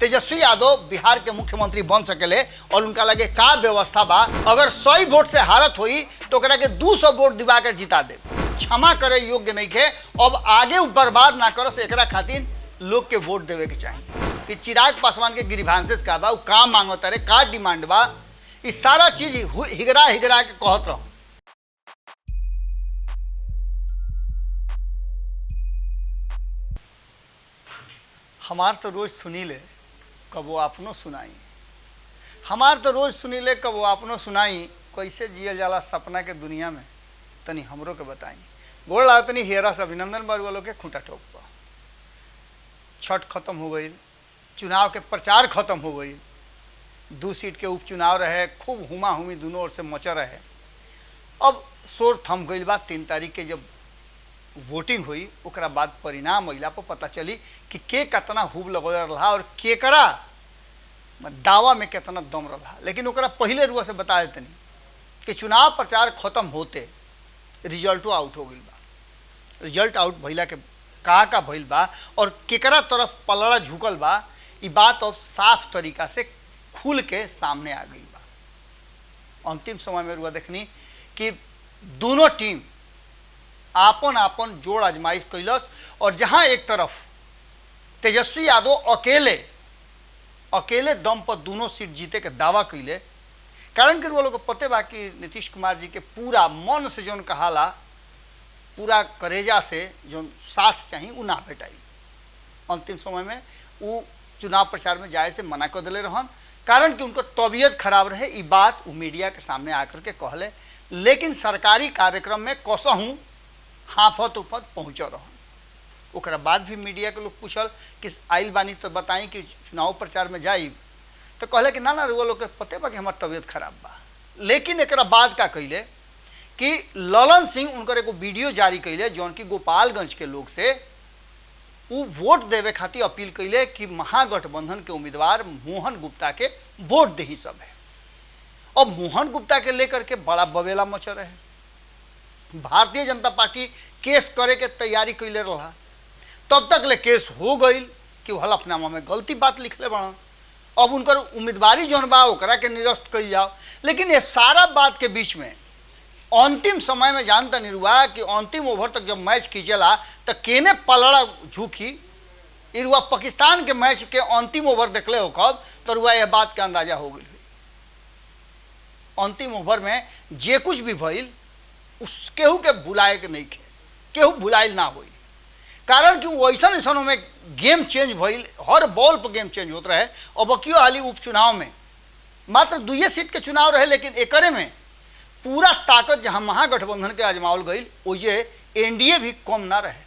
तेजस्वी यादव बिहार के मुख्यमंत्री बन सकेले और उनका लगे का व्यवस्था बा। अगर 100 वोट से हारत हुई तो ओकरा के 200 वोट दिवा के जिता दे। क्षमा करे योग्य नहीं खे, अब आगे बर्बाद ना करस, एकरा खातिर लोग के वोट देवे के चाहिए कि चिराग पासवान के ग्रीवांसेस का बा, का मांगता रे, का डिमांड बा, ये सारा चीज हिगरा हिगरा के कहत रहो। हमार तो रोज सुनी ले कबो अपनो सुनाई, हमार तो रोज सुनी ले कबो अपनो सुनाई, कैसे जियल जाला सपना के दुनिया में तनी हमरो के बताई। गोड़ लागतनी हेरा से अभिनंदन बार वालों के खूंटा ठोक पा। छठ खत्म हो गई, चुनाव के प्रचार खत्म हो गई, 2 सीट के उपचुनाव रहे, खूब हुमा हुमी दोनों ओर से मचा रहे। अब शोर थम गई बा। 3 तारीख के जब वोटिंग हुई ओकरा बाद परिणाम अइला पर पता चली कि के कितना खूब लगल रहा और केकरा दावा में कितना दम रहा। लेकिन ओकरा पहले रुआ से बता देतनी कि चुनाव प्रचार खत्म होते रिजल्टो आउट हो गई बा। रिजल्ट आउट भइला के का भइल बा और केकरा तरफ पलड़ा झुकल बा, ये बात अब साफ तरीका से खुल के सामने आ गई बा। अंतिम समय में रुआ देखनी कि दोनों टीम आपन आपन जोड़ आजमाइश कैलस और जहां एक तरफ तेजस्वी यादव अकेले दम पर दोनों सीट जीते के दावा कैले, कारण कि वो लोग को पते बा कि नीतीश कुमार जी के पूरा मन से जोन कहाला, पूरा करेजा से जो साथ चाहिए वो ना भेटाई। अंतिम समय में वो चुनाव प्रचार में जाए से मना कर दिले रहन, कारण कि उनको तबीयत खराब रहे। ये बात वो मीडिया के सामने आकर के कहले, लेकिन सरकारी कार्यक्रम में कसहूँ हाफत उफत पहुँच रहन। ओकरा बाद भी मीडिया के लोग पूछल कि आइल बानी तो बताई कि चुनाव प्रचार में जाई, तो कहले कि ना वो लोग के पते बा कि हमार तबीयत खराब बा। लेकिन एकरा बाद का कैले कि ललन सिंह उनकर एगो वीडियो जारी कैले जौन की गोपालगंज के लोग से वो वोट देवे खातिर अपील कैले कि महागठबंधन के उम्मीदवार मोहन गुप्ता के वोट दही सब है। अब मोहन गुप्ता के लेकर के बड़ा बवेला मच रहे। भारतीय जनता पार्टी केस करे के तैयारी कैले रहा, तब तक ले केस हो गई कि वो हलफनामा में गलती बात लिखले बड़ा। अब उनकर उम्मीदवारी जौन बा ओकरा के निरस्त कल जाओ। लेकिन ये सारा बात के बीच में अंतिम समय में जानता नहीं हुआ कि अंतिम ओवर तक जब मैच खींचेला तो केने पलड़ा झुकी। रुआ पाकिस्तान के मैच के अंतिम ओवर देखले हो कब, तो रुआ यह बात के अंदाजा हो गई। अंतिम ओवर में जे कुछ भी भइल उस केहू के भुलाए के नहीं खे, केहू भुलाइल ना हुई, कारण कि वैसा में गेम चेंज भइल, हर बॉल पर गेम चेंज होता रहे। और बकियो हाली उपचुनाव में मात्र 2 सीट के चुनाव रहे, लेकिन एकरे में पूरा ताकत जहां महागठबंधन के आजमावल गई ओजे एनडीए भी कम ना रहे।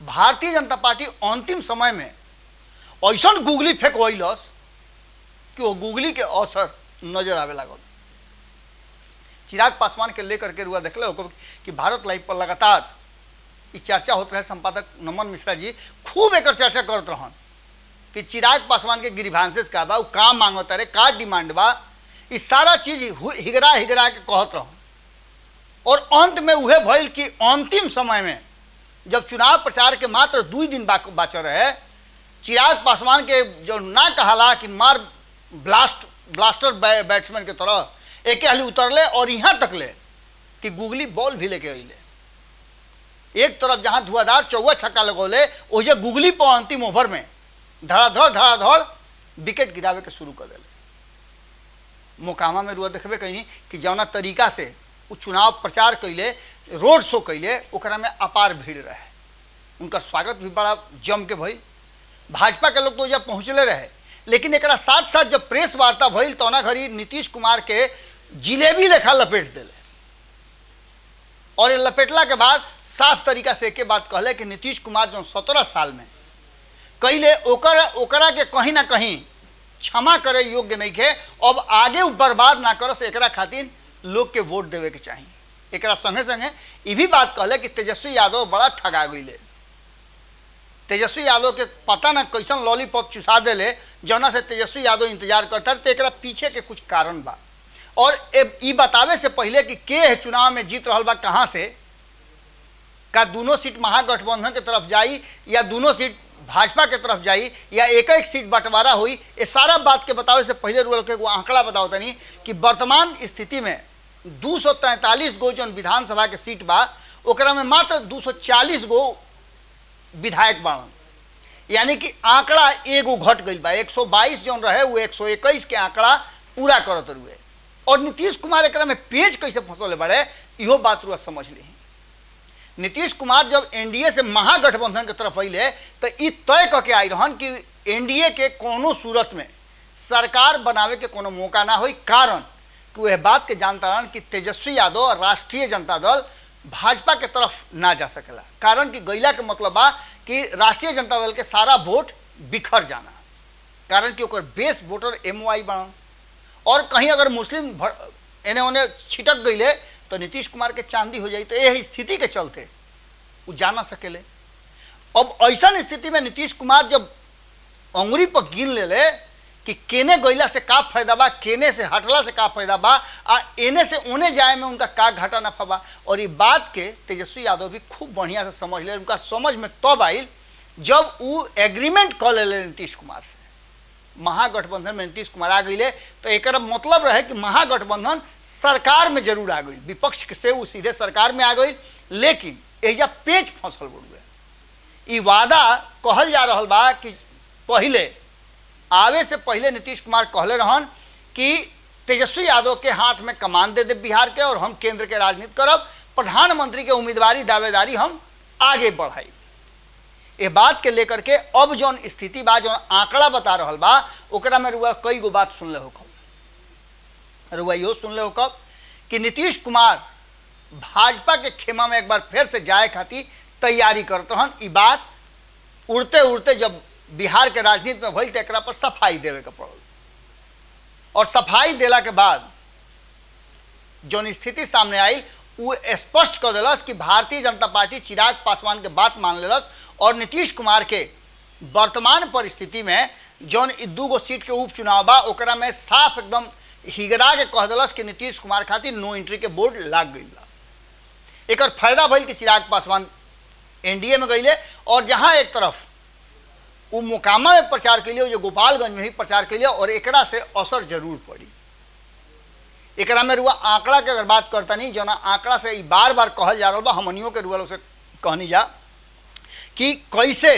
भारतीय जनता पार्टी अंतिम समय में ऐसा गुगली फेंकवैलस कि वो गुगली के असर नजर आवे लागल। चिराग पासवान के लेकर के रुआ देखले हो कि भारत लाइव पर लगातार ये चर्चा होता रहे। संपादक नमन मिश्रा जी खूब एक चर्चा करते रहन कि चिराग पासवान के ग्रीवांसेस का बा, का मांगता रे, का डिमांड बा, ये सारा चीज हिगरा हिगरा के कहत रहन। और अंत में वह भइल कि अंतिम समय में जब चुनाव प्रचार के मात्र 2 दिन बाचल रहे, चिराग पासवान के जो ना कहला कि मार ब्लास्टर बैट्समैन के तरह एक हाली उतरले और यहाँ तक ले कि गुगली बॉल भी लेके अइले। एक तरफ जहाँ धुआंधार चौवा छक्का लगौले, ओजे गुगली पर अंतिम ओवर में धड़ाधड़ विकेट गिरावे के शुरू कर दिले। मोकामा में रुआ देखबे कहीं कि जौना तरीका से वो चुनाव प्रचार कैले, रोड शो कैले, ओकरा में अपार भीड़ रहे। उनका स्वागत भी बड़ा जम के भइल। भाजपा के लोग तो जब पहुँचले रहे, लेकिन एक साथ साथ जब प्रेस वार्ता भइल तो ना घड़ी नीतीश कुमार के जिलेबी लेखा लपेट दिले। और ये लपेटला के बाद साफ तरीका से एक बात कहले कि नीतीश कुमार जो 17 साल में कैले ओकरा के कहीं ना कहीं क्षमा करे योग्य नहीं खे, अब आगे बर्बाद ना करस, एकरा खातिर लोग के वोट देवे के चाहिए। एकरा संगे संगे ये भी बात कहले कि तेजस्वी यादव बड़ा ठगा गईले। तेजस्वी यादव के पता ना कैसन लॉलीपॉप चुसा देले जौना से तेजस्वी यादव इंतजार करता रहे। एकरा पीछे के कुछ कारण बा और ये बतावे से पहले कि के चुनाव में जीत रहा बा कहाँ से, का दोनों सीट महागठबंधन के तरफ जाई या दोनों सीट भाजपा के तरफ जाई या एक एक सीट बंटवारा हुई, ये सारा बात के बतावे से पहले रुआ के आंकड़ा बताओ तनी कि वर्तमान स्थिति में 243 गो जो विधानसभा के सीट बा ओकरा में मात्र 240 गो विधायक बाड़न, यानी कि आंकड़ा एगो घट गई बा। 122 जो रहे वो 121 के आंकड़ा पूरा करत रुए। और नीतीश कुमार एकरा में पेच कैसे फंसले बड़े इहो बात रुआ समझ ली। नीतीश कुमार जब एनडीए से महागठबंधन के तरफ अइले तो ई तय करके आई रहन कि एनडीए के कोनो सूरत में सरकार बनावे के कोनो मौका ना होई, कारण कि वह बात के जानता रहन कि तेजस्वी यादव और राष्ट्रीय जनता दल भाजपा के तरफ ना जा सकेला, कारण कि गैला के मतलब बा कि राष्ट्रीय जनता दल के सारा वोट बिखर जाना, कारण कि ओकर बेस वोटर एमओआई बनन और कहीं अगर मुस्लिम एने ओने छिटक गईले तो नीतीश कुमार के चांदी हो जाई। तो यह स्थिति के चलते वो जा ना सकेले। अब ऐसा स्थिति में नीतीश कुमार जब अंगुरी पर गिन ले कि केने गईला से का फायदा बा, केने से हटला से का फायदा बा, आ एने से ओने जाए में उनका का घाटा नफा बा, और ये बात के तेजस्वी यादव भी खूब बढ़िया से समझ ले। उनका समझ में तब आई जब वो एग्रीमेंट कर ले नीतीश कुमार से, महागठबंधन में नीतीश कुमार आ गई। तो एक मतलब रहे कि महागठबंधन सरकार में जरूर आ गई, विपक्ष से वो सीधे सरकार में आ गई, लेकिन एजा पेच फंसल बुढ़। ये वादा कहल जा रहा बा कि पहले आवे से पहले नीतीश कुमार कहले रहन कि तेजस्वी यादव के हाथ में कमान दे दे बिहार के और हम केंद्र के राजनीति करब, प्रधानमंत्री के उम्मीदवारी दावेदारी हम आगे बढ़ाई। ये बात के लेकर के अब जौन स्थिति बा, जौन आंकड़ा बता रहा बा, ओकरा में रुआ कई गो बात सुन ले हो कब। रुआ यो सुन ले हो कब कि नीतीश कुमार भाजपा के खेमा में एक बार फिर से जाए खातिर तैयारी करते हन। ये बात उड़ते उड़ते जब बिहार के राजनीति में भइल तो एकरा पर सफाई देवे के पड़ल, और सफाई देला के बाद जौन स्थिति सामने आई वो स्पष्ट कर दिलस कि भारतीय जनता पार्टी चिराग पासवान के बात मान लेलस, और नीतीश कुमार के वर्तमान परिस्थिति में जौन 2 गो सीट के उपचुनाव बा ओकरा में साफ एकदम हिगरा के कह दिलस कि नीतीश कुमार खातिर नो एंट्री के बोर्ड लाग गई बा। एक फायदा भइल कि चिराग पासवान एनडीए में गईले, और जहां एक तरफ वो मोकामा में प्रचार के लिए, जो गोपालगंज में ही प्रचार के लिए, और एकरा से असर जरूर पड़ी। एकरा में रुआ आंकड़ा के अगर बात करता नहीं, जो ना आंकड़ा से बार बार कहल जा रहा बा, हमनियों के रुआ से कहनी जा कि कैसे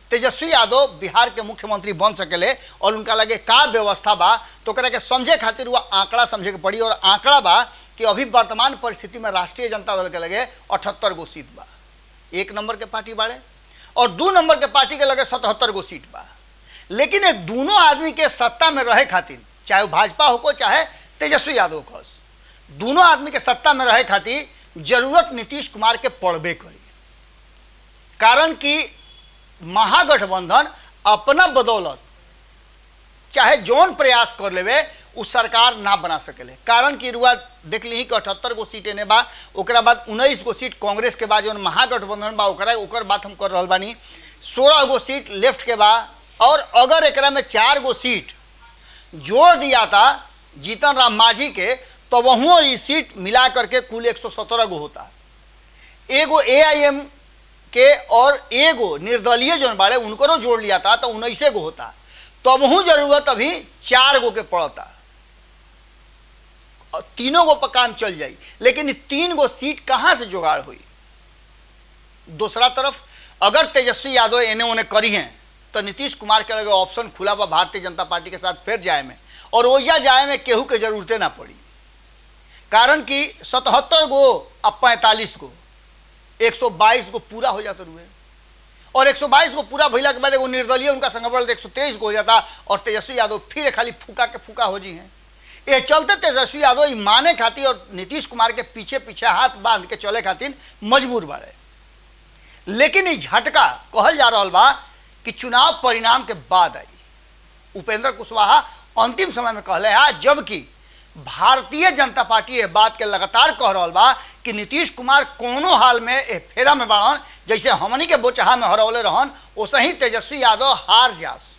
तेजस्वी यादव बिहार के मुख्यमंत्री बन सकेले और उनका लगे का व्यवस्था बा। तो ओकरा के समझे खातिर वह आंकड़ा समझे के पड़ी, और आंकड़ा बा कि अभी वर्तमान परिस्थिति में राष्ट्रीय जनता दल के लगे 78 गो सीट बा, 1 नंबर के पार्टी बाड़े, और 2 नंबर के पार्टी के लगे 77 गो सीट बा। लेकिन ये दोनों आदमी के सत्ता में रहे खातिर, चाहे वो भाजपा हो को चाहे तेजस्वी यादव को, दोनों आदमी के सत्ता में रहे खातिर जरूरत नीतीश कुमार के पड़बे करी, कारण कि महागठबंधन अपना बदौलत चाहे जौन प्रयास कर लेवे उस सरकार ना बना सकेले। कारण कि रुआ देख ली कि 78 गो सीट एने बा, ओकरा बाद 19 गो सीट कांग्रेस के बाद जौन महागठबंधन बा ओकर बात हम कर रहल बानी, 16 गो सीट लेफ्ट के बा, और अगर एकरा में 4 गो सीट जोड़ दिया था जीतन राम मांझी के तो वह ये सीट मिला करके कुल 117 गो होता। एगो एआईएम के और एगो निर्दलीय जो बाड़े उनको जोड़ लिया था तो 19 गो होता। तो वह जरूरत अभी 4 गो के पड़ता, तीनों गो पर काम चल जाई। लेकिन 3 गो सीट कहाँ से जुगाड़ हुई? दूसरा तरफ अगर तेजस्वी यादव एने ओने करी हैं तो नीतीश कुमार के लगे ऑप्शन खुला बा भारतीय जनता पार्टी के साथ फिर जाए में, और ओजा जाए में केहू के जरूरतें ना पड़ी, कारण कि 77 गो अब 45 गो 122 गो पूरा हो जाता रुए, और 122 गो पूरा भइला के बाद एगो निर्दलीय उनका संगठन 123 गो हो जाता, और तेजस्वी यादव फिर खाली फूका के फूका हो जी हैं। ये चलते तेजस्वी यादव माने खातिर और नीतीश कुमार के पीछे पीछे हाथ बांध के चले खातिर मजबूर बाड़े। लेकिन ये झटका कहल जा रहा बा कि चुनाव परिणाम के बाद आई। उपेंद्र कुशवाहा अंतिम समय में कहले है, जबकि भारतीय जनता पार्टी ये बात के लगातार कह रहा बा कि नीतीश कुमार कोनो हाल में फेरा में बाड़न, जैसे हमनी के बोचहा में हरौले रहन वैसे ही तेजस्वी यादव हार जास।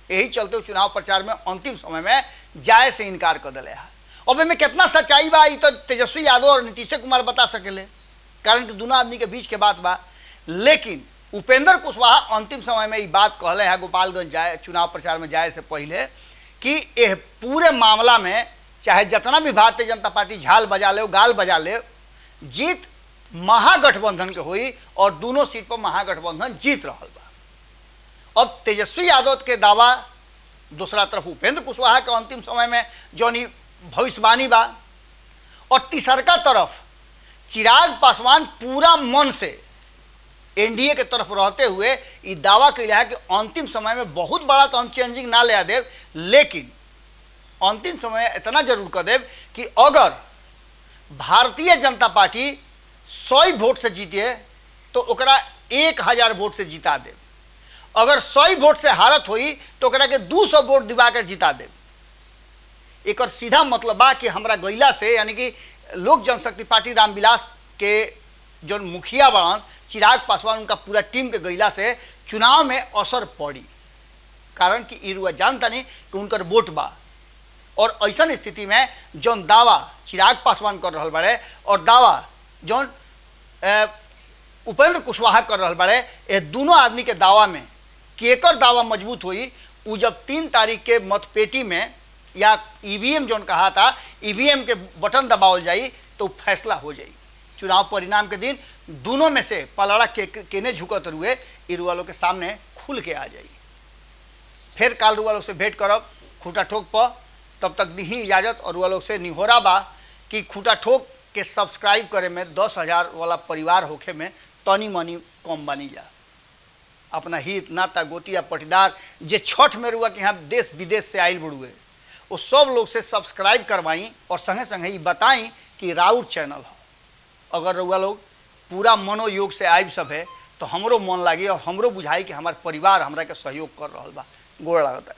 यही चलते चुनाव प्रचार में अंतिम समय में जाए से इनकार कर दिले है। अब में कितना सच्चाई बा तो तेजस्वी यादव और नीतीश कुमार बता सकेले, कारण कि दोनों आदमी के बीच के बात बा। लेकिन उपेंद्र कुशवाहा अंतिम समय में ये बात कहले है गोपालगंज जाए चुनाव प्रचार में जाए से पहले कि यह पूरे मामला में चाहे जितना भी भारतीय जनता पार्टी झाल बजा ले गाल बजा ले, जीत महागठबंधन के हुई और दोनों सीट पर महागठबंधन जीत रहा बा। अब तेजस्वी यादव के दावा, दूसरा तरफ उपेंद्र कुशवाहा के अंतिम समय में जौन भविष्यवाणी बा, और तीसरका तरफ चिराग पासवान पूरा मन से एनडीए के तरफ रहते हुए ये दावा कैला है कि अंतिम समय में बहुत बड़ा तो हम चेंजिंग ना ले आ देव, लेकिन अंतिम समय इतना जरूर कर देव कि अगर भारतीय जनता पार्टी 100 वोट से जीते तो ओकरा 1000 वोट से जिता देव, अगर 100 वोट से हारत हुई तो ओकरा के 200 वोट दिवा कर जिता देव। एक सीधा मतलब बा कि हमरा गैला से, यानी कि लोक जनशक्ति पार्टी रामविलास के जो मुखिया बड़न चिराग पासवान, उनका पूरा टीम के गैला से चुनाव में असर पड़ी, कारण कि इरुआ जानता नहीं कि उनकर वोट बा। और ऐसा स्थिति में जौन दावा चिराग पासवान कर रहा बड़े और दावा जौन उपेंद्र कुशवाहा कर रहा बड़े, ये दोनों आदमी के दावा में केकर दावा मजबूत हुई, वो जब 3 तारीख के मतपेटी में या ईवीएम जौन कहा था, ईवीएम के बटन दबावल जाई तो फैसला हो जाई। चुनाव परिणाम के दिन दोनों में से पलड़ा केने झुकत रुए इरुआ लोग के सामने खुल के आ जाई। फिर काल रुआ लोग से भेंट करब खूटा ठोक पर, तब तक दी इजाज़त। और रुआ लोग से निहोरा बा कि खूटा ठोक के सब्सक्राइब करे में 10,000 वाला परिवार होखे में तनी मनी कम बनी जा। अपना हित नाता गोतिया पटीदार जे छठ में रुआ कि यहाँ देश विदेश से आयल बड़ुए, वो सब लोग से सब्सक्राइब करवाई और संगे संगे ही बताई कि राउर चैनल हो। अगर रुआ लोग पूरा मनोयोग से आयब सब है तो हमरो मन लागे और हमरो बुझाई कि हमार परिवार हमरा के सहयोग कर रहा बा। गोड़ लागता।